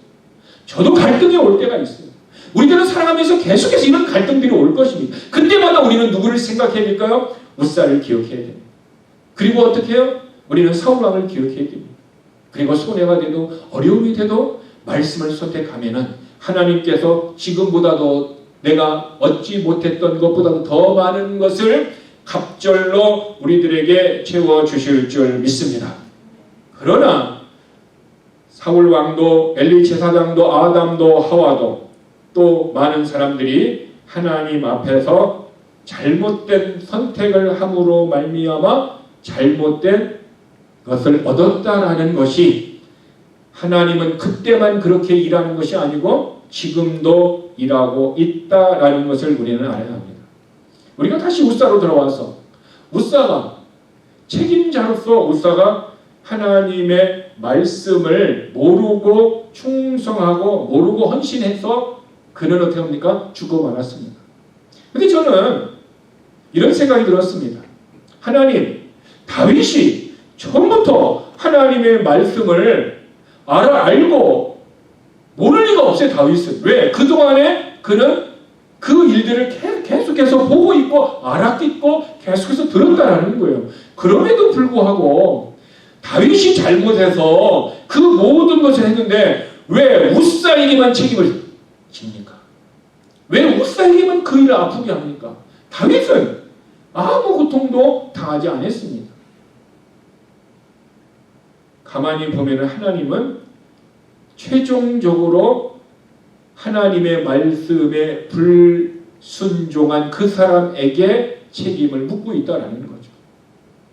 저도 갈등이 올 때가 있어요. 우리들은 살아가면서 계속해서 이런 갈등들이 올 것입니다. 그때마다 우리는 누구를 생각해야 될까요? 우사를 기억해야 됩니다. 그리고 어떻게 해요? 우리는 사울왕을 기억해야 됩니다. 그리고 손해가 돼도 어려움이 돼도 말씀을 선택하면은 하나님께서 지금보다도 내가 얻지 못했던 것보다도 더 많은 것을 갑절로 우리들에게 채워주실 줄 믿습니다. 그러나 사울왕도 엘리 제사장도 아담도 하와도 또 많은 사람들이 하나님 앞에서 잘못된 선택을 함으로 말미암아 잘못된 것을 얻었다라는 것이 하나님은 그때만 그렇게 일하는 것이 아니고 지금도 일하고 있다라는 것을 우리는 알아야 합니다. 우리가 다시 우사로 들어와서 우사가 책임자로서 우사가 하나님의 말씀을 모르고 충성하고 모르고 헌신해서 그는 어떻게 합니까? 죽어 말았습니다. 근데 저는 이런 생각이 들었습니다. 하나님, 다윗이 처음부터 하나님의 말씀을 알고 모를 리가 없어요. 다윗은. 왜? 그동안에 그는 그 일들을 계속해서 보고 있고 알았고 계속해서 들었다라는 거예요. 그럼에도 불구하고 다윗이 잘못해서 그 모든 것을 했는데 왜 우사에게만 책임을 집니까? 왜 우사에게만 그 일을 아프게 합니까? 다윗은 아무 고통도 당하지 않았습니다. 가만히 보면 하나님은 최종적으로 하나님의 말씀에 불순종한 그 사람에게 책임을 묻고 있다는 거죠.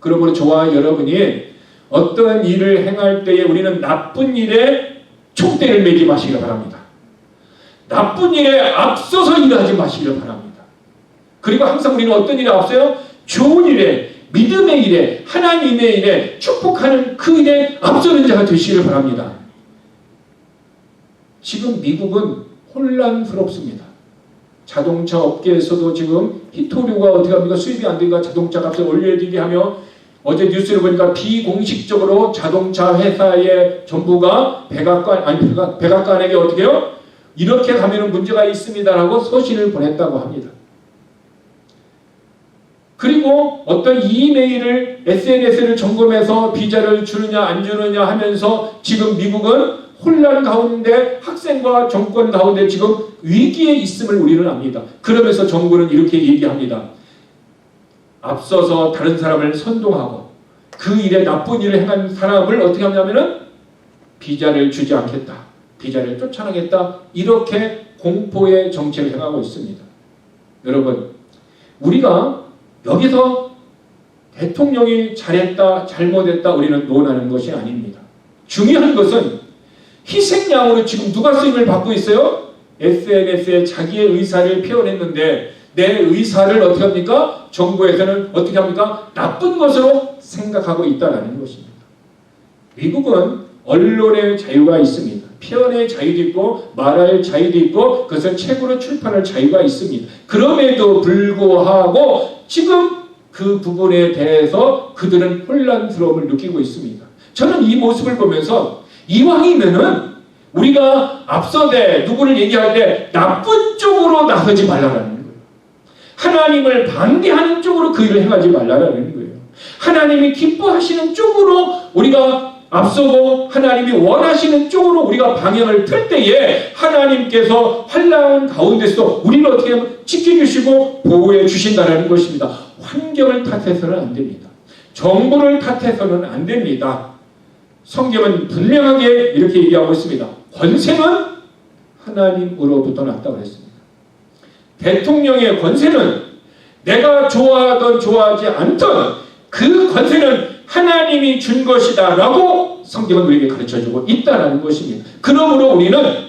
그러므로 저와 여러분이 어떤 일을 행할 때에 우리는 나쁜 일에 촉대를 매지 마시기 바랍니다. 나쁜 일에 앞서서 일하지 마시기 바랍니다. 그리고 항상 우리는 어떤 일에 앞서요? 좋은 일에, 믿음의 일에, 하나님의 일에, 축복하는 그 일에 앞서는 자가 되시기를 바랍니다. 지금 미국은 혼란스럽습니다. 자동차 업계에서도 지금 히토류가 어떻게 합니까? 수입이 안 되니까 자동차 값을 올려주게 하며 어제 뉴스를 보니까 비공식적으로 자동차 회사의 전부가 백악관에게 어떻게 해요? 이렇게 가면 문제가 있습니다라고 서신을 보냈다고 합니다. 그리고 어떤 이메일을 SNS를 점검해서 비자를 주느냐 안 주느냐 하면서 지금 미국은 혼란 가운데 학생과 정권 가운데 지금 위기에 있음을 우리는 압니다. 그러면서 정부는 이렇게 얘기합니다. 앞서서 다른 사람을 선동하고 그 일에 나쁜 일을 행한 사람을 어떻게 하냐면은 비자를 주지 않겠다. 비자를 쫓아내겠다. 이렇게 공포의 정책을 행하고 있습니다. 여러분, 우리가 여기서 대통령이 잘했다, 잘못했다 우리는 논하는 것이 아닙니다. 중요한 것은 희생양으로 지금 누가 쓰임을 받고 있어요? SNS에 자기의 의사를 표현했는데 내 의사를 어떻게 합니까? 정부에서는 어떻게 합니까? 나쁜 것으로 생각하고 있다는 것입니다. 미국은 언론의 자유가 있습니다. 표현의 자유도 있고 말할 자유도 있고 그것을 책으로 출판할 자유가 있습니다. 그럼에도 불구하고 지금 그 부분에 대해서 그들은 혼란스러움을 느끼고 있습니다. 저는 이 모습을 보면서 이왕이면은 우리가 앞서대 누구를 얘기할 때 나쁜 쪽으로 나서지 말라라는 거예요. 하나님을 반대하는 쪽으로 그 일을 행하지 말라라는 거예요. 하나님이 기뻐하시는 쪽으로 우리가 앞서고 하나님이 원하시는 쪽으로 우리가 방향을 틀 때에 하나님께서 환난 가운데서 우리를 어떻게 하면 지켜주시고 보호해 주신다는 것입니다. 환경을 탓해서는 안 됩니다. 정부를 탓해서는 안 됩니다. 성경은 분명하게 이렇게 얘기하고 있습니다. 권세는 하나님으로부터 났다고 했습니다. 대통령의 권세는 내가 좋아하든 좋아하지 않든 그 권세는 하나님이 준 것이다 라고 성경은 우리에게 가르쳐주고 있다는 것입니다. 그러므로 우리는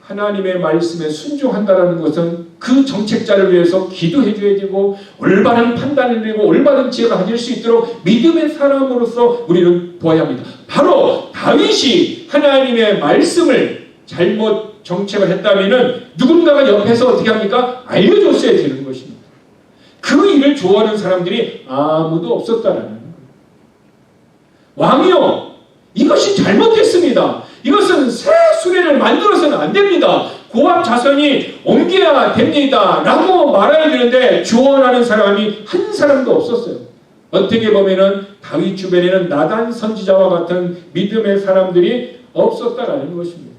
하나님의 말씀에 순종한다는 것은 그 정책자를 위해서 기도해 줘야 되고 올바른 판단을 내고 올바른 지혜가 가질 수 있도록 믿음의 사람으로서 우리는 보아야 합니다. 바로 다윗이 하나님의 말씀을 잘못 정책을 했다면 누군가가 옆에서 어떻게 합니까? 알려줬어야 되는 것입니다. 그 일을 좋아하는 사람들이 아무도 없었다는 거예요. 왕이요, 이것이 잘못됐습니다. 이것은 새 수레를 만들어서는 안 됩니다. 고압 자선이 옮겨야 됩니다 라고 말해야 되는데 조언하는 사람이 한 사람도 없었어요. 어떻게 보면은 다윗 주변에는 나단 선지자와 같은 믿음의 사람들이 없었다라는 것입니다.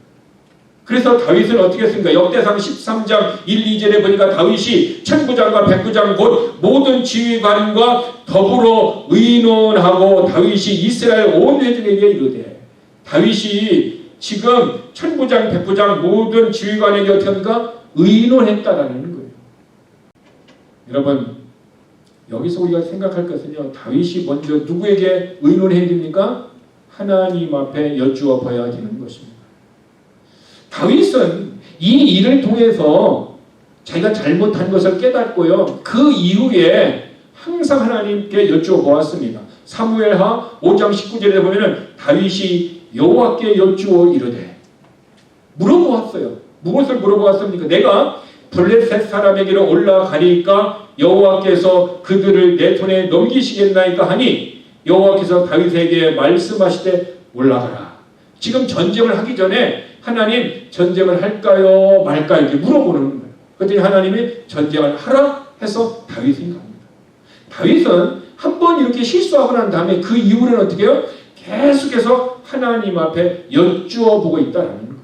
그래서 다윗은 어떻게 했습니까? 역대상 13장 1, 2절에 보니까 다윗이 천부장과 백부장 곧 모든 지휘관과 더불어 의논하고 다윗이 이스라엘 온 회중에게 이르되, 다윗이 지금 천부장 백부장 모든 지휘관에게 어떻게 합니까? 의논했다라는 거예요. 여러분, 여기서 우리가 생각할 것은요, 다윗이 먼저 누구에게 의논해야 됩니까? 하나님 앞에 여쭈어 봐야 되는 것입니다. 다윗은 이 일을 통해서 자기가 잘못한 것을 깨닫고요, 그 이후에 항상 하나님께 여쭈어 보았습니다. 사무엘하 5장 19절에 보면은 다윗이 여호와께 여쭈어 이르되, 물어보았어요. 무엇을 물어보았습니까? 내가 블레셋 사람에게로 올라가리까 여호와께서 그들을 내 손에 넘기시겠나이까 하니 여호와께서 다윗에게 말씀하시되 올라가라. 지금 전쟁을 하기 전에 하나님 전쟁을 할까요 말까요 이렇게 물어보는 거예요. 그랬더니 하나님이 전쟁을 하라 해서 다윗이 갑니다. 다윗은 한 번 이렇게 실수하고 난 다음에 그 이후로는 어떻게 해요? 계속해서 하나님 앞에 여쭈어 보고 있다라는 거예요.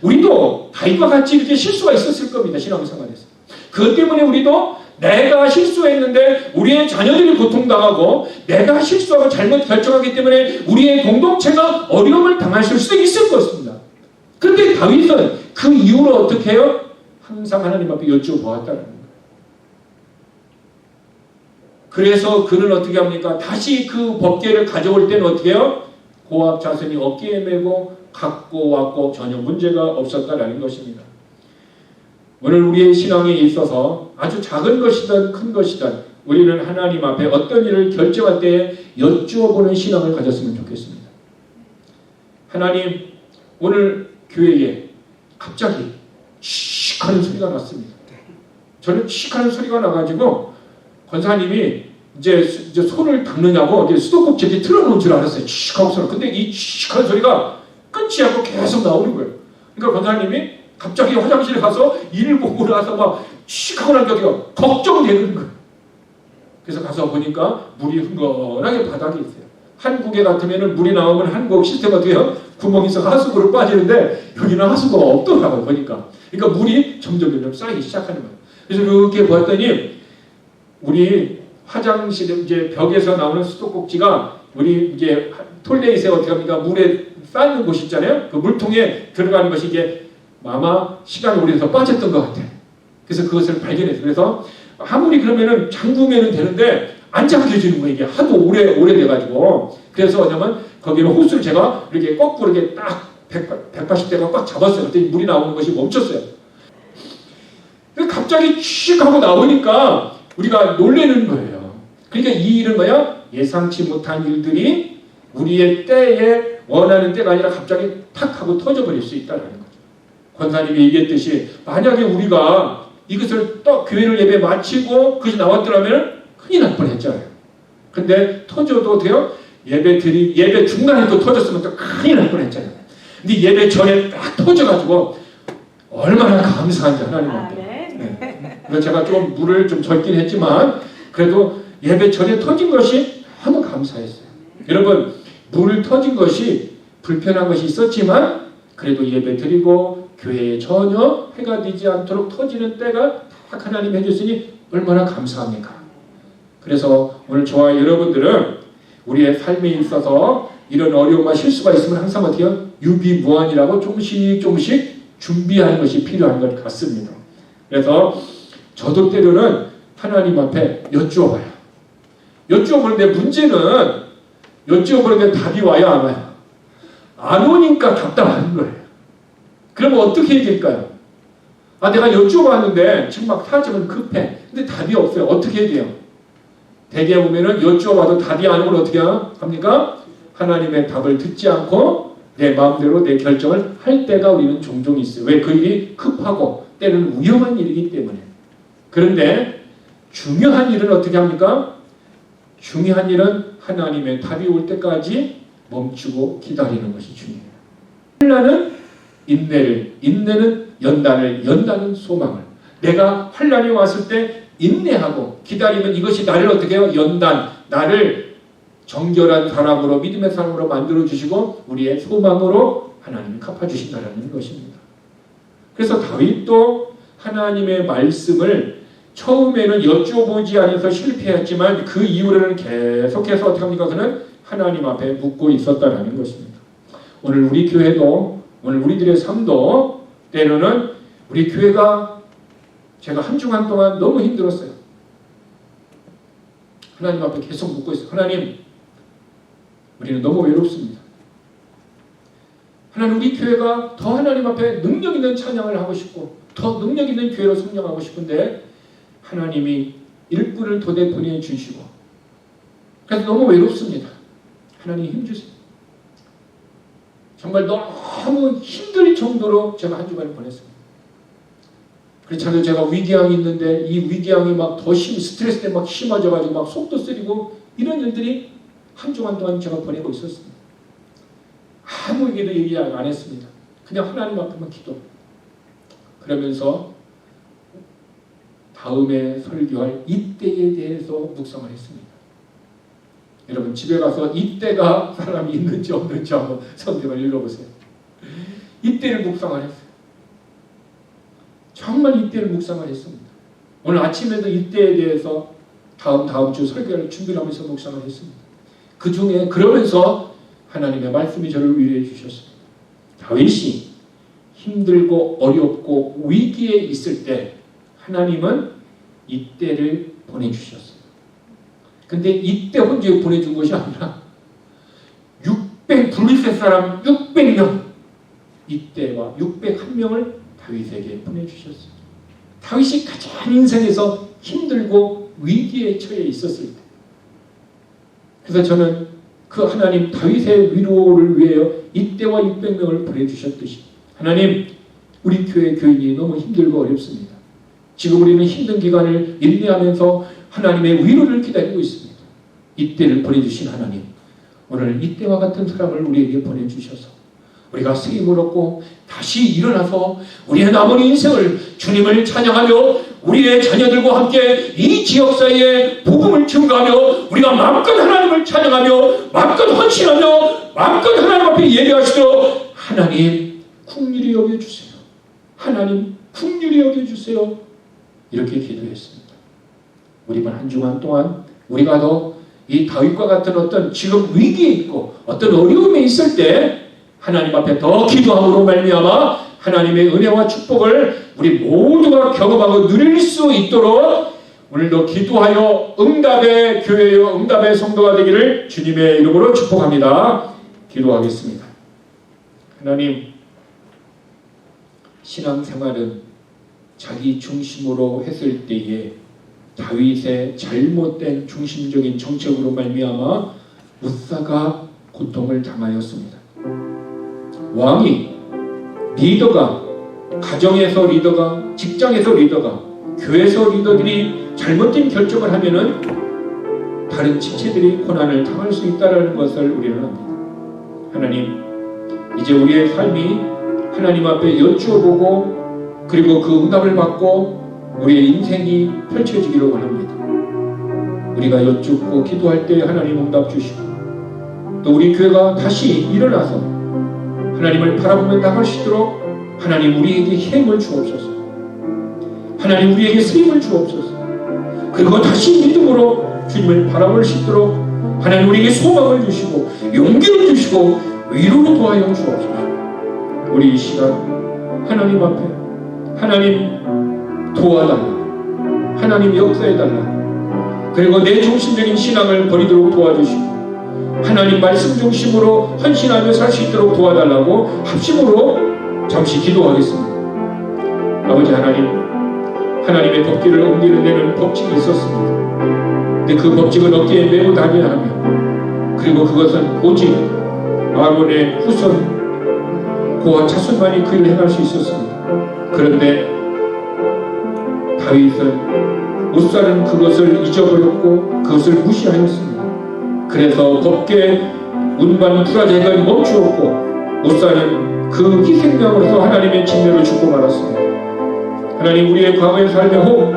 우리도 다윗과 같이 이렇게 실수가 있었을 겁니다. 신앙생활에서. 그것 때문에 우리도 내가 실수했는데 우리의 자녀들이 고통당하고 내가 실수하고 잘못 결정하기 때문에 우리의 공동체가 어려움을 당하실 수도 있을 것입니다. 그런데 다윗은 그 이후로 어떻게 해요? 항상 하나님 앞에 여쭈어보았다는 거예요. 그래서 그는 어떻게 합니까? 다시 그 법궤를 가져올 때는 어떻게 해요? 고압 자손이 어깨에 메고 갖고 왔고 전혀 문제가 없었다라는 것입니다. 오늘 우리의 신앙에 있어서 아주 작은 것이든 큰 것이든 우리는 하나님 앞에 어떤 일을 결정할 때에 여쭈어보는 신앙을 가졌으면 좋겠습니다. 하나님, 오늘 교회에 갑자기 칙 하는 소리가 났습니다. 저는 칙 하는 소리가 나가지고 권사님이 이제 손을 닦느냐고 이제 수도꼭지에 틀어놓은 줄 알았어요. 칙 하고 소리. 근데 이 칙 하는 소리가 끊지 않고 계속 나오는 거예요. 그러니까 권사님이 갑자기 화장실에 가서 일을 보고 나서 막 칙 하고 나니까 걱정되는 거예요. 그래서 가서 보니까 물이 흥건하게 바닥에 있어요. 한국에 같으면 물이 나오면 한국 시스템 어떻게 해요? 구멍이 있어 하수구로 빠지는데 여기는 하수구가 없더라고요. 보니까. 그러니까 물이 점점 쌓이기 시작하는 거예요. 그래서 이렇게 보았더니 우리 화장실 이제 벽에서 나오는 수도꼭지가 우리 이제 톨레이스에 어떻게 합니까? 물에 쌓는 곳이 있잖아요. 그 물통에 들어가는 것이 이게 아마 시간이 오래돼서 빠졌던 것 같아요. 그래서 그것을 발견했어요. 그래서 아무리 그러면은 잠그면은 되는데 안 잠겨지는 거예요. 이게 하도 오래돼가지고. 그래서 뭐냐면 거기는 호스를 제가 이렇게 거꾸로 이렇게 딱 180대가 꽉 잡았어요. 그랬더니 물이 나오는 것이 멈췄어요. 갑자기 칙 하고 나오니까 우리가 놀라는 거예요. 그러니까 이 일은 뭐야? 예상치 못한 일들이 우리의 때에 원하는 때가 아니라 갑자기 탁 하고 터져버릴 수 있다는 거죠. 권사님이 얘기했듯이 만약에 우리가 이것을 또 교회를 예배 마치고 그것이 나왔더라면 큰일 날 뻔했잖아요. 근데 터져도 돼요? 예배 중간에 또 터졌으면 또 큰일 날 뻔했잖아요. 근데 예배 전에 딱 터져가지고 얼마나 감사한지 하나님한테. 네. 그래서 제가 좀 물을 좀 적긴 했지만 그래도 예배 전에 터진 것이 너무 감사했어요. 여러분, 물 터진 것이 불편한 것이 있었지만 그래도 예배 드리고 교회에 전혀 해가 되지 않도록 터지는 때가 딱 하나님 해줬으니 얼마나 감사합니까? 그래서 오늘 저와 여러분들은 우리의 삶에 있어서 이런 어려움과 실수가 있으면 항상 어떻게 해요? 유비무환이라고 조금씩 준비하는 것이 필요한 것 같습니다. 그래서 저도 때로는 하나님 앞에 여쭈어봐요. 여쭈어보는데 문제는 여쭈어보는데 답이 와요, 안 와요? 안 오니까 답답한 거예요. 그러면 어떻게 해야 될까요? 내가 여쭈어봤는데 지금 막 사정은 급해. 근데 답이 없어요. 어떻게 해야 돼요? 대개 보면은 여쭈어봐도 답이 안 오면 어떻게 합니까? 하나님의 답을 듣지 않고 내 마음대로 내 결정을 할 때가 우리는 종종 있어요. 왜? 그 일이 급하고 때로는 위험한 일이기 때문에. 그런데 중요한 일은 어떻게 합니까? 중요한 일은 하나님의 답이 올 때까지 멈추고 기다리는 것이 중요해요. 환난은 인내를, 인내는 연단을, 연단은 소망을. 내가 환난이 왔을 때 인내하고 기다리면 이것이 나를 어떻게 해요? 연단, 나를 정결한 사람으로, 믿음의 사람으로 만들어주시고 우리의 소망으로 하나님이 갚아주신다는 것입니다. 그래서 다윗도 하나님의 말씀을 처음에는 여쭈어보지 않아서 실패했지만 그 이후로는 계속해서 어떻게 합니까? 그는 하나님 앞에 묻고 있었다는 것입니다. 오늘 우리 교회도, 오늘 우리들의 삶도 때로는 우리 교회가 제가 한 주간 동안 너무 힘들었어요. 하나님 앞에 계속 묻고 있어요. 하나님, 우리는 너무 외롭습니다. 하나님, 우리 교회가 더 하나님 앞에 능력 있는 찬양을 하고 싶고 더 능력 있는 교회로 성장하고 싶은데 하나님이 일꾼을 도대 보내주시고 그래서 너무 외롭습니다. 하나님 힘주세요. 정말 너무 힘들 정도로 제가 한 주간을 보냈습니다. 그렇잖아요. 제가 위궤양이 있는데 이 위궤양이 막 더 스트레스 때문에 막 심해져가지고 막 속도 쓰리고 이런 일들이 한 주간 동안 제가 보내고 있었습니다. 아무에게도 얘기 안 했습니다. 그냥 하나님 앞에만 기도. 그러면서 다음에 설교할 이때에 대해서 묵상을 했습니다. 여러분 집에 가서 이때가 사람이 있는지 없는지 한번 성경을 읽어보세요. 이때를 묵상을 했어요. 정말 이때를 묵상을 했습니다. 오늘 아침에도 이때에 대해서 다음 주 설교를 준비를 하면서 묵상을 했습니다. 그 중에 그러면서 하나님의 말씀이 저를 위로해 주셨습니다. 다윗이 힘들고 어렵고 위기에 있을 때 하나님은 이때를 보내주셨어요. 근데 이때 혼자 보내준 것이 아니라 600 사람 600명 이때와 601명을 다윗에게 보내주셨어요. 다윗이 가장 인생에서 힘들고 위기에 처해 있었을 때, 그래서 저는 그 하나님 다윗의 위로를 위하여 이때와 600명을 보내주셨듯이 하나님 우리 교회 교인이 너무 힘들고 어렵습니다. 지금 우리는 힘든 기간을 인내하면서 하나님의 위로를 기다리고 있습니다. 이때를 보내주신 하나님, 오늘 이때와 같은 사람을 우리에게 보내주셔서 우리가 세임을 얻고 다시 일어나서 우리의 남은 인생을 주님을 찬양하며 우리의 자녀들과 함께 이 지역사회에 복음을 증거하며 우리가 마음껏 하나님을 찬양하며 마음껏 헌신하며 마음껏 하나님 앞에 예배하시도록 하나님 긍휼히 여겨주세요. 하나님 긍휼히 여겨주세요. 이렇게 기도했습니다. 우리만 한 주간 동안 우리가 더 이 다윗과 같은 어떤 지금 위기에 있고 어떤 어려움에 있을 때 하나님 앞에 더 기도함으로 말미암아 하나님의 은혜와 축복을 우리 모두가 경험하고 누릴 수 있도록 오늘도 기도하여 응답의 교회요 응답의 성도가 되기를 주님의 이름으로 축복합니다. 기도하겠습니다. 하나님, 신앙생활은 자기 중심으로 했을 때에 다윗의 잘못된 중심적인 정책으로 말미암아 웃사가 고통을 당하였습니다. 왕이, 리더가, 가정에서 리더가, 직장에서 리더가, 교회에서 리더들이 잘못된 결정을 하면은 다른 지체들이 고난을 당할 수 있다는 것을 우리는 압니다. 하나님, 이제 우리의 삶이 하나님 앞에 여쭈어보고 그리고 그 응답을 받고 우리의 인생이 펼쳐지기를 원합니다. 우리가 여쭙고 기도할 때 하나님 응답 주시고 또 우리 교회가 다시 일어나서 하나님을 바라보며 나갈 수 있도록 하나님 우리에게 힘을 주옵소서. 하나님 우리에게 쓰임을 주옵소서. 그리고 다시 믿음으로 주님을 바라볼 수 있도록 하나님 우리에게 소망을 주시고 용기를 주시고 위로를 도와여 주옵소서. 우리 이 시간 하나님 앞에 하나님 도와달라. 하나님 역사해달라. 그리고 내 중심적인 신앙을 버리도록 도와주시고 하나님 말씀 중심으로 헌신하며 살 수 있도록 도와달라고 합심으로 잠시 기도하겠습니다. 아버지 하나님, 하나님의 법궤를 옮기는 데는 법칙이 있었습니다. 근데 그 법칙은 어깨에 메고 다녀야 하며 그리고 그것은 오직 아론의 후손 고아 자손만이 그 일을 행할 수 있었습니다. 그런데 다윗은 웃사는 그것을 잊어버렸고 그것을 무시하였습니다. 그래서 법궤 운반 투라제가 멈추었고 웃사는 그 희생명으로서 하나님의 진노를 죽고 말았습니다. 하나님, 우리의 과거의 삶의 호흡,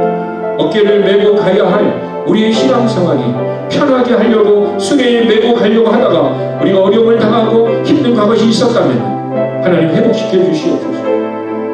어깨를 메고 가야 할 우리의 신앙생활이 편하게 하려고 수레에 메고 가려고 하다가 우리가 어려움을 당하고 힘든 과거이 있었다면 하나님 회복시켜 주시옵소서.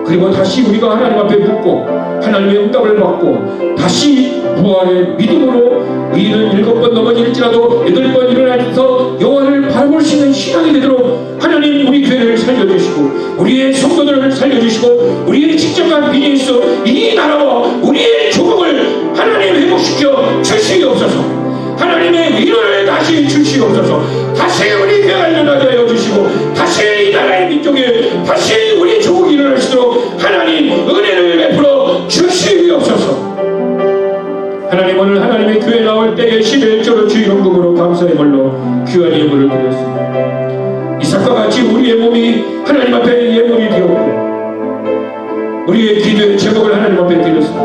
그리고 다시 우리가 하나님 앞에 묻고 하나님의 응답을 받고 다시 부활의 믿음으로 우리는 7번 넘어질지라도 8번 일어나서 여호와를 바라볼 수 있는 신앙이 되도록 하나님 우리 교회를 살려주시고 우리의 성도들을 살려주시고 우리의 직장과 비즈니스 이 나라와 우리의 조국을 하나님 회복시켜 주시옵소서. 하나님의 위로를 다시 주시옵소서. 다시 우리 교회가 일어나게 하여 주시고 다시 이 나라의 민족에 다시 우리 조국이 일어날 수 있도록 하나님 은혜를 베풀어 주시옵소서. 하나님, 오늘 하나님의 교회 나올 때에 11조로 주 연금으로 감사의 말로 귀한 예물을 드렸습니다. 이삭과 같이 우리의 몸이 하나님 앞에 예물이 되었고 우리의 기도의 제목을 하나님 앞에 드렸습니다.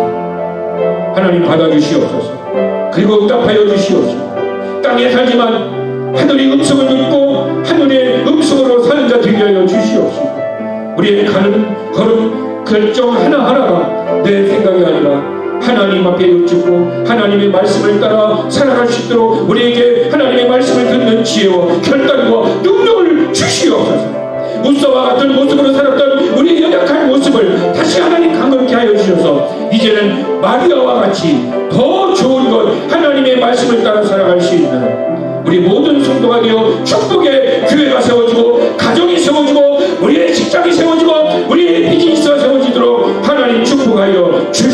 하나님 받아주시옵소서. 그리고 응답하여 주시옵소서. 땅에 살지만 하늘의 음성을 듣고 하늘의 음성으로 사는 자 되게 하여 주시옵소서. 우리의 가는 걸음 결정 하나하나가 내 생각이 아니라 하나님 앞에 여쭙고 하나님의 말씀을 따라 살아갈 수 있도록 우리에게 하나님의 말씀을 듣는 지혜와 결단과 능력을 주시옵소서. 우사와 같은 모습으로 살았던 우리의 연약한 모습을 다시 하나님 강건케 하여 주셔서 이제는 마리아와 같이 더 좋은 것 하나님의 말씀을 따라 살아갈 수 있는 우리 모든 성도가 되어 축복의 교회가 세워지고 가정이 세워지고 우리의 직장이 세워지고 우리의 비즈니스가 세워지도록 하나님 축복하여 주시옵소서.